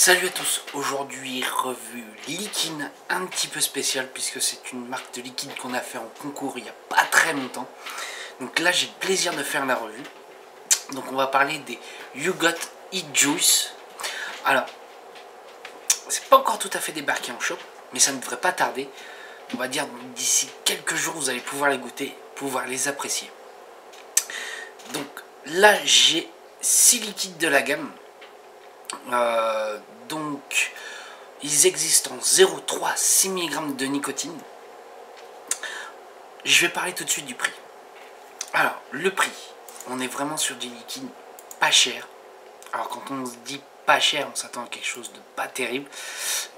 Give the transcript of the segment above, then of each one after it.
Salut à tous, aujourd'hui revue liquide un petit peu spéciale puisque c'est une marque de liquide qu'on a fait en concours il n'y a pas très longtemps. Donc là j'ai le plaisir de faire la revue. Donc on va parler des You Got It Juice. Alors, c'est pas encore tout à fait débarqué en shop, mais ça ne devrait pas tarder. On va dire d'ici quelques jours vous allez pouvoir les goûter, pouvoir les apprécier. Donc là j'ai 6 liquides de la gamme. Donc ils existent en 0,3 6 mg de nicotine. Je vais parler tout de suite du prix. Alors le prix, on est vraiment sur du liquide pas cher. Alors quand on se dit pas cher, on s'attend à quelque chose de pas terrible.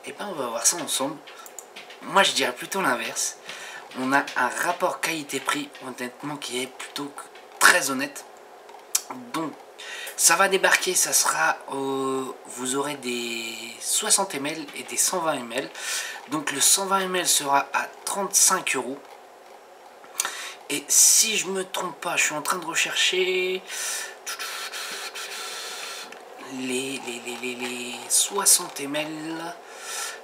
Et ben on va voir ça ensemble. Moi je dirais plutôt l'inverse. On a un rapport qualité-prix honnêtement qui est plutôt très honnête. Donc ça va débarquer, ça sera vous aurez des 60 ml et des 120 ml. Donc le 120 ml sera à 35 €. Et si je me trompe pas, je suis en train de rechercher les 60 ml.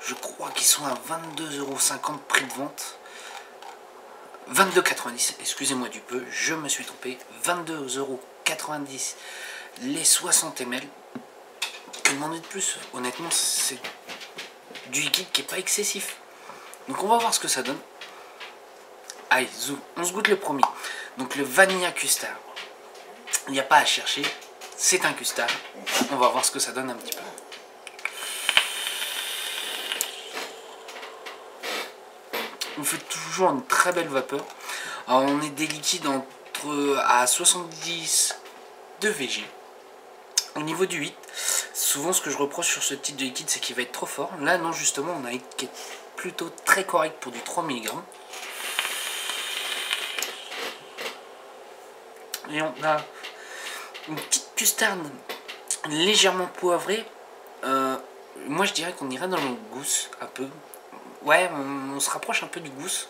Je crois qu'ils sont à 22,50 € prix de vente. 22,90 €, excusez-moi du peu, je me suis trompé. 22,90 € les 60 ml. Que demander de plus? Honnêtement, c'est du liquide qui n'est pas excessif. Donc on va voir ce que ça donne. Allez, zoom, on se goûte le premier. Donc le Vanilla Custard. Il n'y a pas à chercher, c'est un custard. On va voir ce que ça donne un petit peu. On fait toujours une très belle vapeur. Alors on est des liquides à 70 de VG. Au niveau du 8, souvent ce que je reproche sur ce type de liquide, c'est qu'il va être trop fort. Là non, justement on a un qui est plutôt très correct pour du 3 mg. Et on a une petite custarde légèrement poivrée. Moi je dirais qu'on irait dans le gousse un peu. Ouais, on se rapproche un peu du gousse.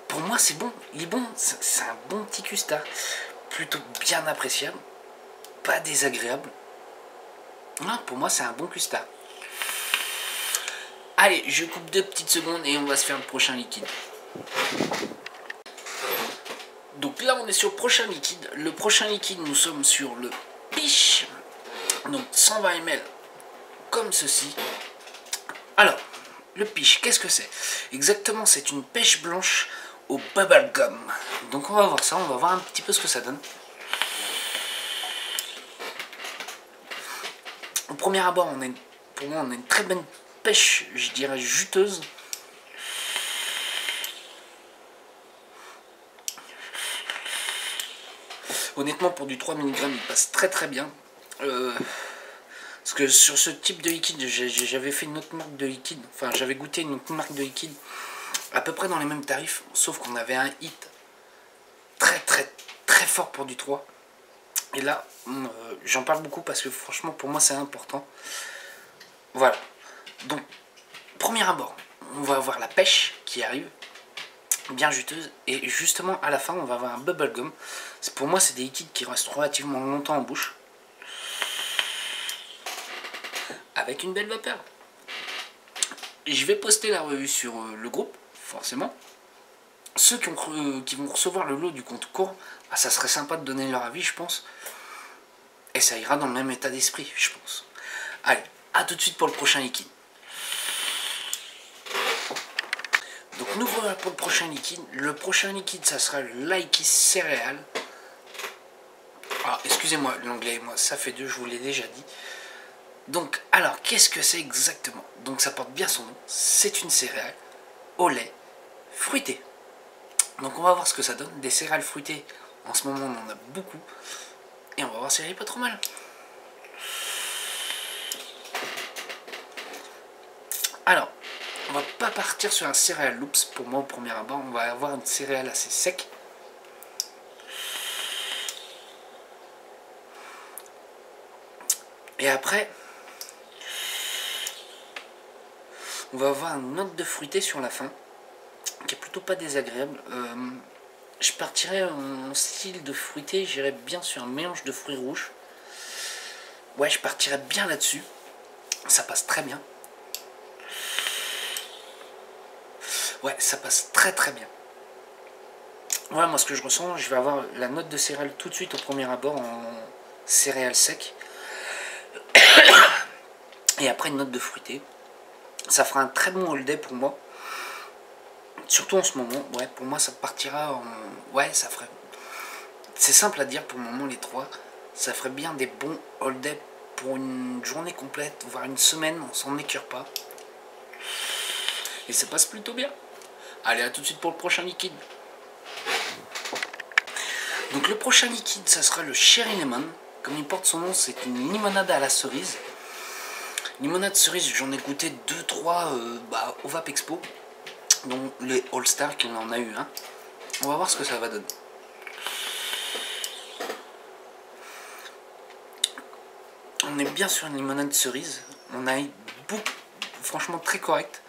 Pour moi c'est bon, il est bon, c'est un bon petit custard. Plutôt bien appréciable, pas désagréable. Non, pour moi c'est un bon custard. Allez, je coupe 2 petites secondes et on va se faire le prochain liquide. Donc là on est sur le prochain liquide. Le prochain liquide, nous sommes sur le Piche. Donc 120 ml comme ceci. Alors, le Piche, qu'est-ce que c'est? Exactement, c'est une pêche blanche au bubblegum. Donc on va voir ça, on va voir un petit peu ce que ça donne. Au premier abord, pour moi on a une très bonne pêche, je dirais juteuse. Honnêtement pour du 3 mg il passe très très bien. Parce que sur ce type de liquide, j'avais fait une autre marque de liquide, enfin j'avais goûté une autre marque de liquide à peu près dans les mêmes tarifs, sauf qu'on avait un hit très très très fort pour du 3. Et là, j'en parle beaucoup parce que franchement pour moi c'est important. Voilà. Donc, premier abord, on va avoir la pêche qui arrive, bien juteuse, et justement à la fin on va avoir un bubblegum. Pour moi c'est des liquides qui restent relativement longtemps en bouche, avec une belle vapeur. Je vais poster la revue sur le groupe, forcément. Ceux qui vont recevoir le lot du concours, ça serait sympa de donner leur avis, je pense. Et ça ira dans le même état d'esprit, je pense. Allez, à tout de suite pour le prochain liquide. Donc nous voilà pour le prochain liquide. Le prochain liquide, ça sera le Likey Céréales. Ah, excusez-moi, l'anglais, moi, ça fait 2, je vous l'ai déjà dit. Donc, alors, qu'est-ce que c'est exactement? Donc ça porte bien son nom. C'est une céréale au lait fruité. Donc on va voir ce que ça donne. Des céréales fruitées, en ce moment on en a beaucoup. Et on va voir si elle est pas trop mal. Alors, on va pas partir sur un céréal loops. Pour moi au premier abord, on va avoir une céréale assez sec. Et après, on va avoir une note de fruité sur la fin, qui est plutôt pas désagréable. Je partirais en style de fruité, j'irais bien sur un mélange de fruits rouges. Ouais, je partirais bien là-dessus. Ça passe très bien. Ouais, ça passe très très bien. Voilà, moi ce que je ressens, je vais avoir la note de céréales tout de suite au premier abord en céréales secs. Et après une note de fruité. Ça fera un très bon all-day pour moi. Surtout en ce moment, ouais, pour moi ça partira en... Ouais, ça ferait... C'est simple à dire pour le moment les trois. Ça ferait bien des bons all-day pour une journée complète, voire une semaine, on s'en écœure pas. Et ça passe plutôt bien. Allez, à tout de suite pour le prochain liquide. Donc le prochain liquide, ça sera le Cherry Lemon. Comme il porte son nom, c'est une limonade à la cerise. Limonade cerise, j'en ai goûté 2-3 au Vape Expo, dont les All Star qui en a eu un. On va voir ce que ça va donner. On est bien sur une limonade cerise. On a eu beaucoup, franchement très correct.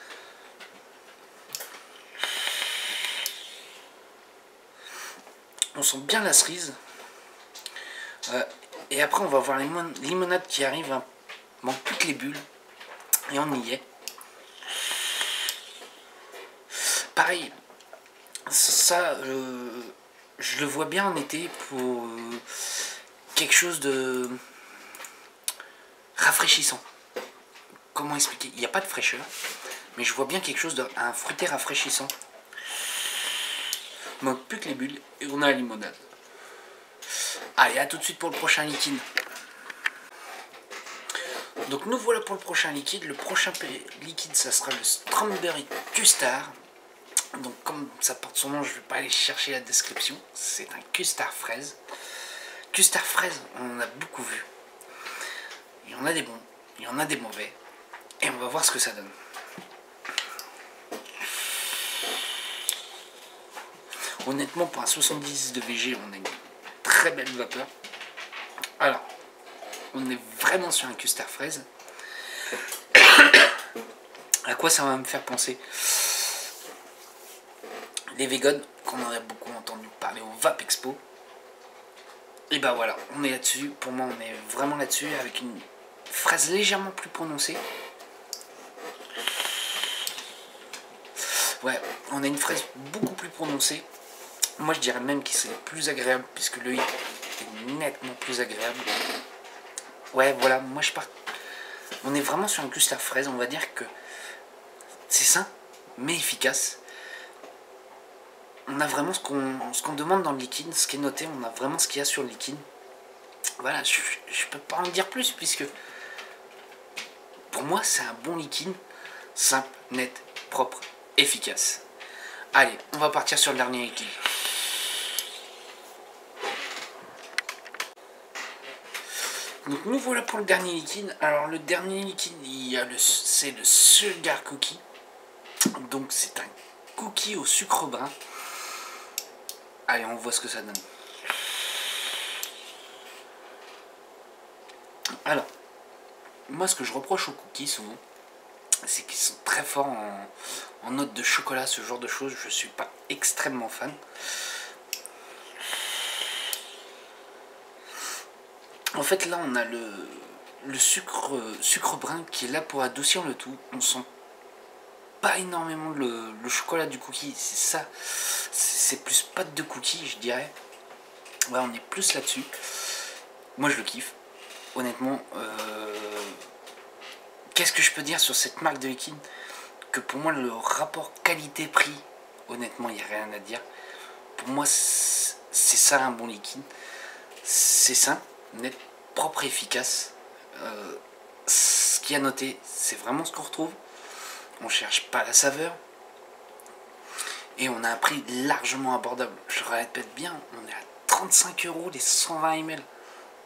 On sent bien la cerise. Et après, on va voir les limonades qui arrivent. Hein. Manque plus que les bulles. Et on y est. Pareil. Ça, je le vois bien en été pour quelque chose de rafraîchissant. Comment expliquer? Il n'y a pas de fraîcheur. Mais je vois bien quelque chose d'un fruité rafraîchissant. Il manque plus que les bulles. Et on a la limonade. Allez, à tout de suite pour le prochain liquide. Donc nous voilà pour le prochain liquide. Le prochain liquide, ça sera le Strawberry Custard. Donc comme ça porte son nom, je ne vais pas aller chercher la description. C'est un custard fraise. Custard fraise, on en a beaucoup vu. Il y en a des bons, il y en a des mauvais. Et on va voir ce que ça donne. Honnêtement, pour un 70 de VG, on a une très belle vapeur. Alors, on est vraiment sur un custard fraise. À quoi ça va me faire penser? Les vegans, qu'on en a beaucoup entendu parler au Vape Expo. Et ben voilà, on est là-dessus. Pour moi, on est vraiment là-dessus avec une fraise légèrement plus prononcée. Ouais, on a une fraise beaucoup plus prononcée. Moi, je dirais même que c'est plus agréable puisque l'œil est nettement plus agréable. Ouais, voilà, moi je pars. On est vraiment sur un custard fraise. On va dire que c'est sain, mais efficace. On a vraiment ce qu'on demande dans le liquide, ce qui est noté, on a vraiment ce qu'il y a sur le liquide. Voilà, je peux pas en dire plus puisque pour moi c'est un bon liquide, simple, net, propre, efficace. Allez, on va partir sur le dernier liquide. Donc nous voilà pour le dernier liquide. Alors le dernier liquide, c'est le Sugar Cookie. Donc c'est un cookie au sucre brun. Allez, on voit ce que ça donne. Alors, moi ce que je reproche aux cookies souvent, c'est qu'ils sont très forts en notes de chocolat, ce genre de choses. Je suis pas extrêmement fan. En fait là on a le sucre brun qui est là pour adoucir le tout. On sent pas énormément le chocolat du cookie, c'est ça, c'est plus pâte de cookie je dirais. Ouais, on est plus là-dessus. Moi je le kiffe, honnêtement. Qu'est-ce que je peux dire sur cette marque de liquide? Que pour moi le rapport qualité-prix, honnêtement il n'y a rien à dire. Pour moi c'est ça un bon liquide. C'est simple, net, propre et efficace. Ce qui a noté, c'est vraiment ce qu'on retrouve. On cherche pas la saveur. Et on a un prix largement abordable. Je le répète bien, on est à 35 € les 120 ml.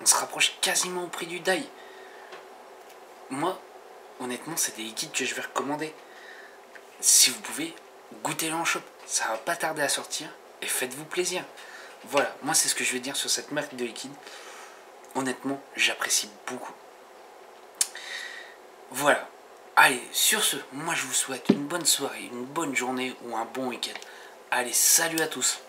On se rapproche quasiment au prix du Dai. Moi, honnêtement, c'est des liquides que je vais recommander. Si vous pouvez, goûtez-le en shop. Ça va pas tarder à sortir. Et faites-vous plaisir. Voilà, moi c'est ce que je vais dire sur cette marque de liquide. Honnêtement, j'apprécie beaucoup. Voilà. Allez, sur ce, moi je vous souhaite une bonne soirée, une bonne journée ou un bon week-end. Allez, salut à tous.